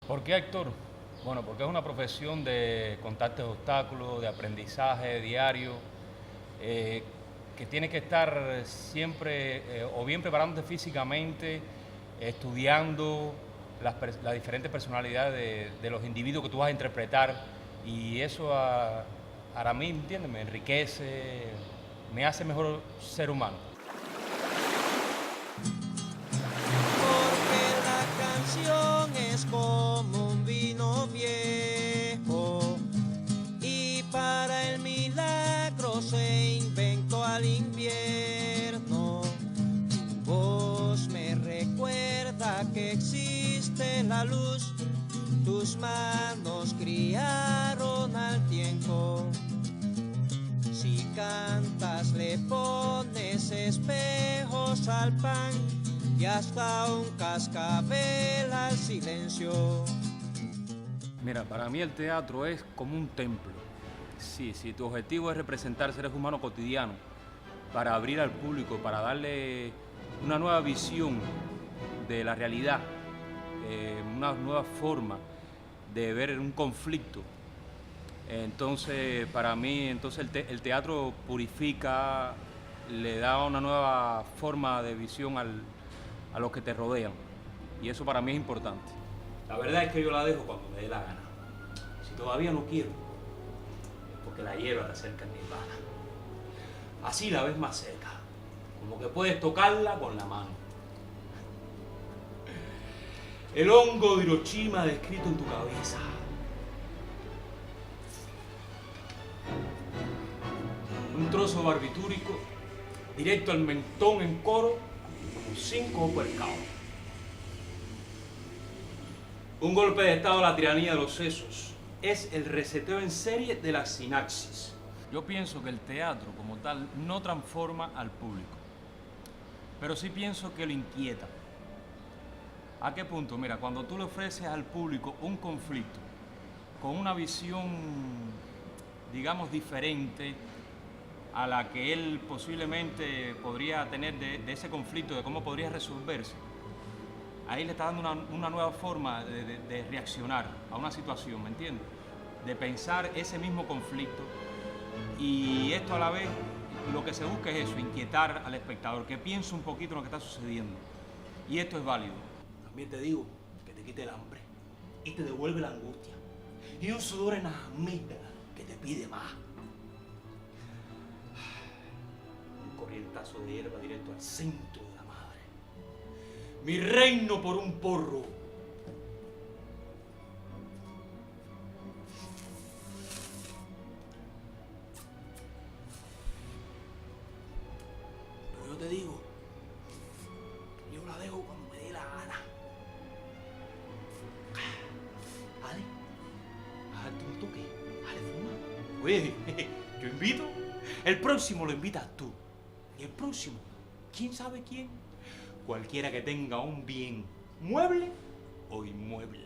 ¿Por qué actor? Bueno, porque es una profesión de contactos de obstáculos, de aprendizaje diario, eh, que tiene que estar siempre o bien preparándote físicamente, estudiando las diferentes personalidades de los individuos que tú vas a interpretar y eso a mí, ¿entiendes? Me enriquece, me hace mejor ser humano. Porque la canción es como un vino viejo y para el milagro se inventó al invierno. Tu voz me recuerda que existe la luz, tus manos criaron al tiempo. Si cantas le pones espejos al pan y hasta un cascabel al silencio. Mira, para mí el teatro es como un templo. Sí, si tu objetivo es representar seres humanos cotidianos, para abrir al público, para darle una nueva visión de la realidad, una nueva forma de ver un conflicto. Entonces, para mí, el teatro purifica, le da una nueva forma de visión a los que te rodean. Y eso para mí es importante. La verdad es que yo la dejo cuando me dé la gana. Si todavía no quiero, es porque la hierba te acerca en nirvana. Así la ves más cerca, como que puedes tocarla con la mano. El hongo de Hiroshima descrito en tu cabeza. Un trozo barbitúrico directo al mentón en coro, como 5 uppercuts. Un golpe de estado a la tiranía de los sesos. Es el reseteo en serie de la sinapsis. Yo pienso que el teatro como tal no transforma al público, pero sí pienso que lo inquieta. ¿A qué punto? Mira, cuando tú le ofreces al público un conflicto con una visión, digamos, diferente a la que él posiblemente podría tener de ese conflicto, de cómo podría resolverse, ahí le está dando una nueva forma de reaccionar a una situación, ¿me entiendes? De pensar ese mismo conflicto. Y esto a la vez, lo que se busca es eso, inquietar al espectador, que piense un poquito en lo que está sucediendo. Y esto es válido. También te digo que te quite el hambre y te devuelve la angustia. Y un sudor en las amígdalas que te pide más. Un corrientazo de hierba directo al centro de la madre. Mi reino por un porro. Pero yo te digo, yo la dejo cuando me dé la gana. Ale, darte un toque, ale, fuma. Oye, yo invito. El próximo lo invitas tú. Y el próximo, ¿quién sabe quién? Cualquiera que tenga un bien mueble o inmueble.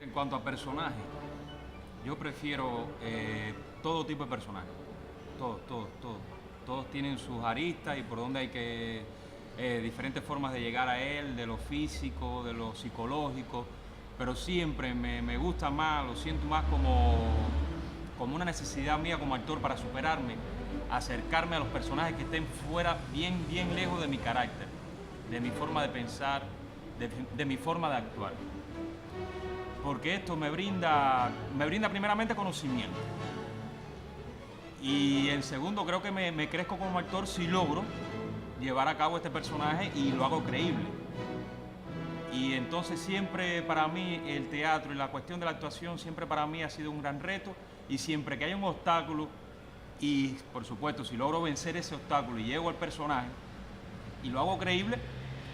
En cuanto a personajes, yo prefiero todo tipo de personajes. Todos. Todos tienen sus aristas y por donde hay que... diferentes formas de llegar a él, de lo físico, de lo psicológico, pero siempre me gusta más, lo siento más como una necesidad mía como actor para superarme, acercarme a los personajes que estén fuera, bien lejos de mi carácter, de mi forma de pensar, de mi forma de actuar. Porque esto me brinda primeramente conocimiento. Y en segundo, creo que me crezco como actor si logro llevar a cabo este personaje y lo hago creíble. Y entonces siempre para mí el teatro y la cuestión de la actuación siempre para mí ha sido un gran reto y siempre que hay un obstáculo y por supuesto si logro vencer ese obstáculo y llego al personaje y lo hago creíble,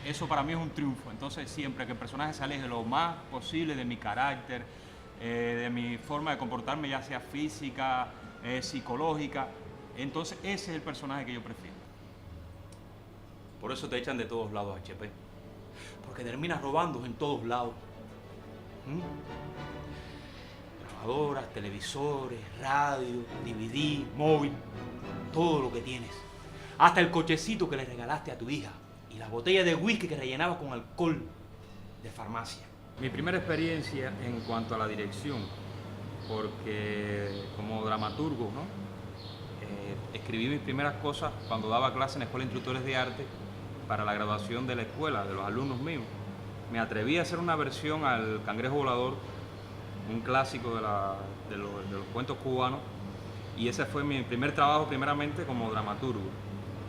eso para mí es un triunfo. Entonces siempre que el personaje se aleje lo más posible de mi carácter, de mi forma de comportarme, ya sea física, psicológica, entonces ese es el personaje que yo prefiero. Por eso te echan de todos lados, HP. Porque terminas robando en todos lados. Grabadoras, televisores, radio, DVD, móvil, todo lo que tienes. Hasta el cochecito que le regalaste a tu hija y la botella de whisky que rellenabas con alcohol de farmacia. Mi primera experiencia en cuanto a la dirección, porque como dramaturgo, ¿no? Escribí mis primeras cosas cuando daba clase en la Escuela de Instructores de Arte para la graduación de la escuela, de los alumnos míos. Me atreví a hacer una versión al Cangrejo Volador, un clásico de los cuentos cubanos, y ese fue mi primer trabajo primeramente como dramaturgo.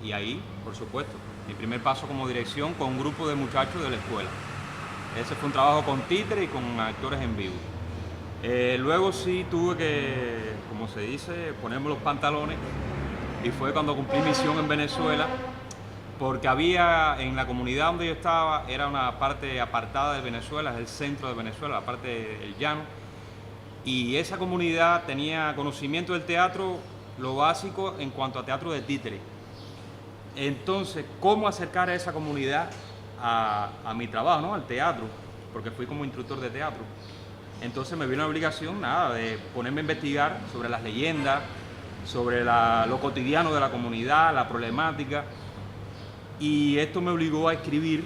Y ahí, por supuesto, mi primer paso como dirección con un grupo de muchachos de la escuela. Ese fue un trabajo con títere y con actores en vivo. Luego sí tuve que, como se dice, ponerme los pantalones, y fue cuando cumplí misión en Venezuela, porque había en la comunidad donde yo estaba, era una parte apartada de Venezuela, es el centro de Venezuela, la parte del llano, y esa comunidad tenía conocimiento del teatro, lo básico en cuanto a teatro de títere. Entonces, ¿cómo acercar a esa comunidad a mi trabajo, ¿no? Al teatro? Porque fui como instructor de teatro. Entonces me vino la obligación, nada, de ponerme a investigar sobre las leyendas, sobre lo cotidiano de la comunidad, la problemática. Y esto me obligó a escribir,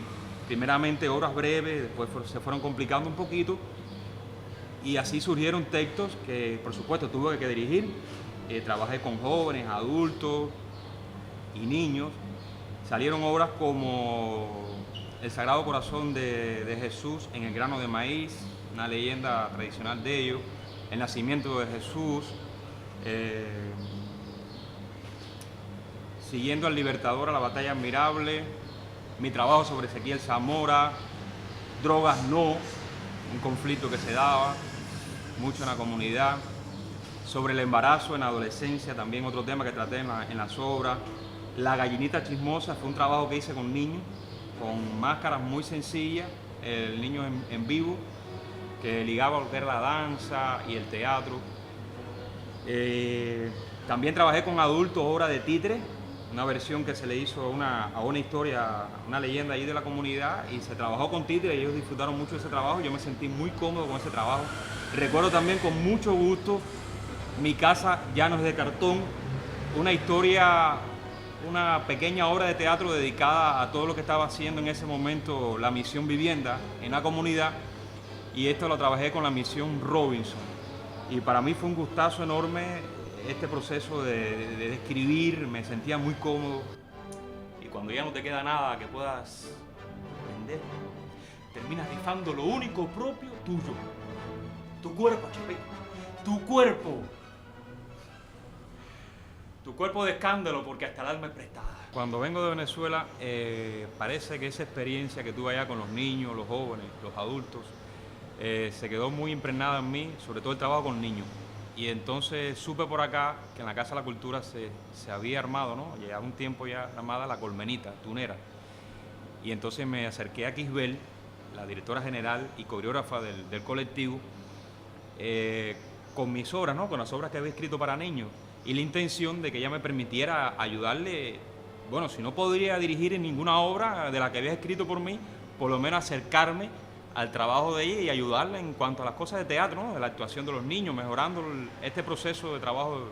primeramente obras breves, después se fueron complicando un poquito. Y así surgieron textos que, por supuesto, tuve que dirigir. Trabajé con jóvenes, adultos y niños. Salieron obras como El Sagrado Corazón de Jesús en el grano de maíz, una leyenda tradicional de ellos, El Nacimiento de Jesús, Siguiendo al Libertador a la Batalla Admirable, mi trabajo sobre Ezequiel Zamora, Drogas No, un conflicto que se daba mucho en la comunidad, sobre el embarazo en la adolescencia, también otro tema que traté en las obras. La gallinita chismosa fue un trabajo que hice con niños, con máscaras muy sencillas, el niño en vivo, que ligaba lo que era la danza y el teatro. También trabajé con adultos, obra de títere, una versión que se le hizo a una historia, una leyenda ahí de la comunidad, y se trabajó con títere y ellos disfrutaron mucho de ese trabajo. Yo me sentí muy cómodo con ese trabajo. Recuerdo también con mucho gusto Mi casa ya no es de cartón, una historia, una pequeña obra de teatro dedicada a todo lo que estaba haciendo en ese momento la Misión Vivienda en la comunidad, y esto lo trabajé con la Misión Robinson. Y para mí fue un gustazo enorme este proceso de escribir, me sentía muy cómodo. Y cuando ya no te queda nada que puedas vender, terminas rifando lo único propio tuyo. Tu cuerpo, Chapé, tu cuerpo. Tu cuerpo de escándalo, porque hasta el alma es prestada. Cuando vengo de Venezuela, parece que esa experiencia que tuve allá con los niños, los jóvenes, los adultos, se quedó muy impregnada en mí, sobre todo el trabajo con niños. Y entonces supe por acá que en la Casa de la Cultura se había armado, ¿no? Llevaba un tiempo ya armada la Colmenita, tunera. Y entonces me acerqué a Kisbel, la directora general y coreógrafa del colectivo, con mis obras, ¿no? Con las obras que había escrito para niños, y la intención de que ella me permitiera ayudarle, bueno, si no podría dirigir en ninguna obra de la que había escrito por mí, por lo menos acercarme al trabajo de ella y ayudarle en cuanto a las cosas de teatro, ¿no? De la actuación de los niños, mejorando este proceso de trabajo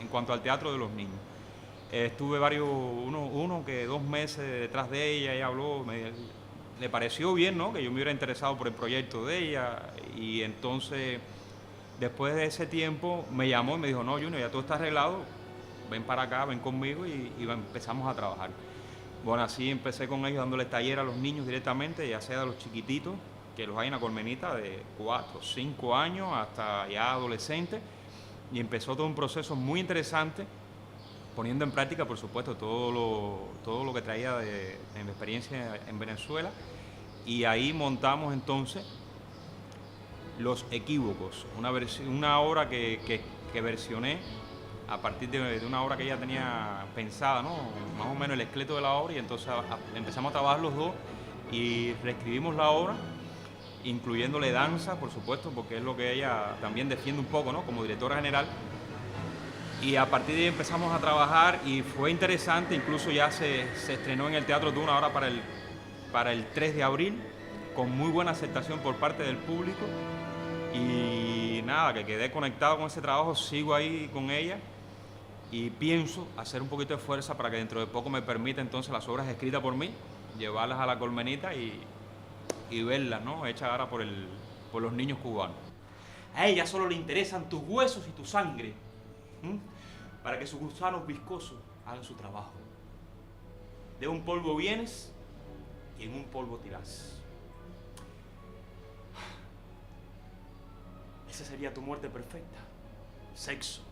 en cuanto al teatro de los niños. Estuve uno que 2 meses detrás de ella, ella habló, le pareció bien, ¿no? Que yo me hubiera interesado por el proyecto de ella, y entonces después de ese tiempo me llamó y me dijo: no, Junior, ya todo está arreglado, ven para acá, ven conmigo, y empezamos a trabajar. Bueno, así empecé con ellos dándoles taller a los niños directamente, ya sea de los chiquititos, que los hay en la Colmenita, de 4, 5 años hasta ya adolescentes, y empezó todo un proceso muy interesante, poniendo en práctica, por supuesto, todo lo que traía de mi experiencia en Venezuela, y ahí montamos entonces Los Equívocos, una obra que versioné a partir de una obra que ella tenía pensada, ¿no? Más o menos el esqueleto de la obra, y entonces empezamos a trabajar los dos y reescribimos la obra, incluyéndole danza, por supuesto, porque es lo que ella también defiende un poco, ¿no? Como directora general. Y a partir de ahí empezamos a trabajar y fue interesante, incluso ya se estrenó en el Teatro Duna ahora para el 3 de abril, con muy buena aceptación por parte del público. Y nada, que quedé conectado con ese trabajo, sigo ahí con ella y pienso hacer un poquito de fuerza para que dentro de poco me permita entonces las obras escritas por mí, llevarlas a la Colmenita y verlas, ¿no? Hechas ahora por el por los niños cubanos. A ella solo le interesan tus huesos y tu sangre, para que sus gusanos viscosos hagan su trabajo. De un polvo vienes y en un polvo te irás. Esa sería tu muerte perfecta. Sexo,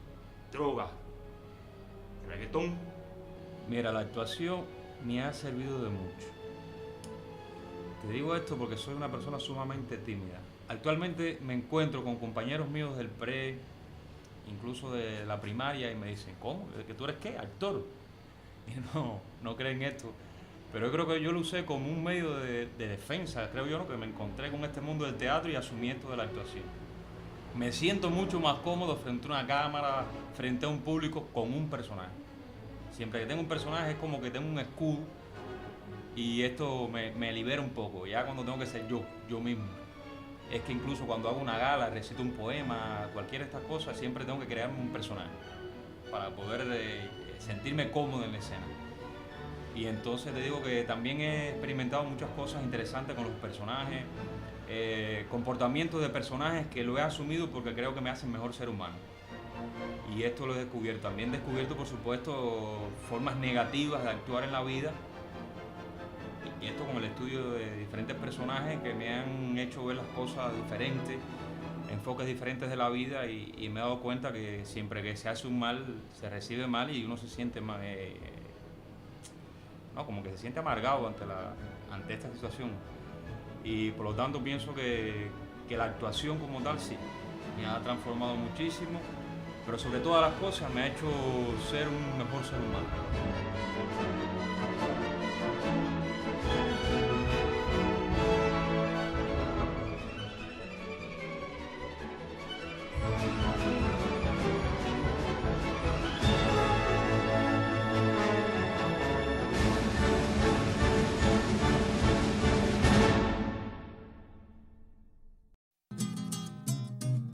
droga, reggaetón. Mira, la actuación me ha servido de mucho. Te digo esto porque soy una persona sumamente tímida. Actualmente me encuentro con compañeros míos del pre, incluso de la primaria, y me dicen, ¿cómo? ¿Que tú eres qué? ¿Actor? Y no creen esto. Pero yo creo que yo lo usé como un medio de defensa, creo yo, ¿no? Que me encontré con este mundo del teatro y asumí esto de la actuación. Me siento mucho más cómodo frente a una cámara, frente a un público, con un personaje. Siempre que tengo un personaje es como que tengo un escudo y esto me libera un poco. Ya cuando tengo que ser yo mismo. Es que incluso cuando hago una gala, recito un poema, cualquiera de estas cosas, siempre tengo que crearme un personaje para poder sentirme cómodo en la escena. Y entonces te digo que también he experimentado muchas cosas interesantes con los personajes, comportamientos de personajes que lo he asumido porque creo que me hacen mejor ser humano. Y esto lo he descubierto. También he descubierto, por supuesto, formas negativas de actuar en la vida. Y esto con el estudio de diferentes personajes que me han hecho ver las cosas diferentes, enfoques diferentes de la vida, y me he dado cuenta que siempre que se hace un mal, se recibe mal y uno se siente mal, como que se siente amargado ante esta situación. Y por lo tanto pienso que la actuación como tal sí, me ha transformado muchísimo, pero sobre todas las cosas me ha hecho ser un mejor ser humano.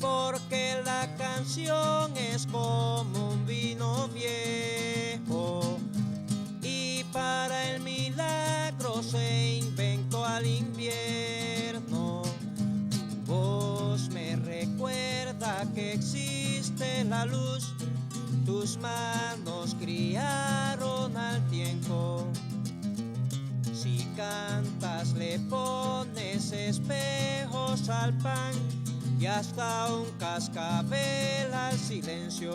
Porque la canción es como un vino viejo y para el milagro se inventó al invierno. Tu voz me recuerda que existe la luz, tus manos criaron al tiempo. Si cantas le pones espejos al pan y hasta un cascabel al silencio.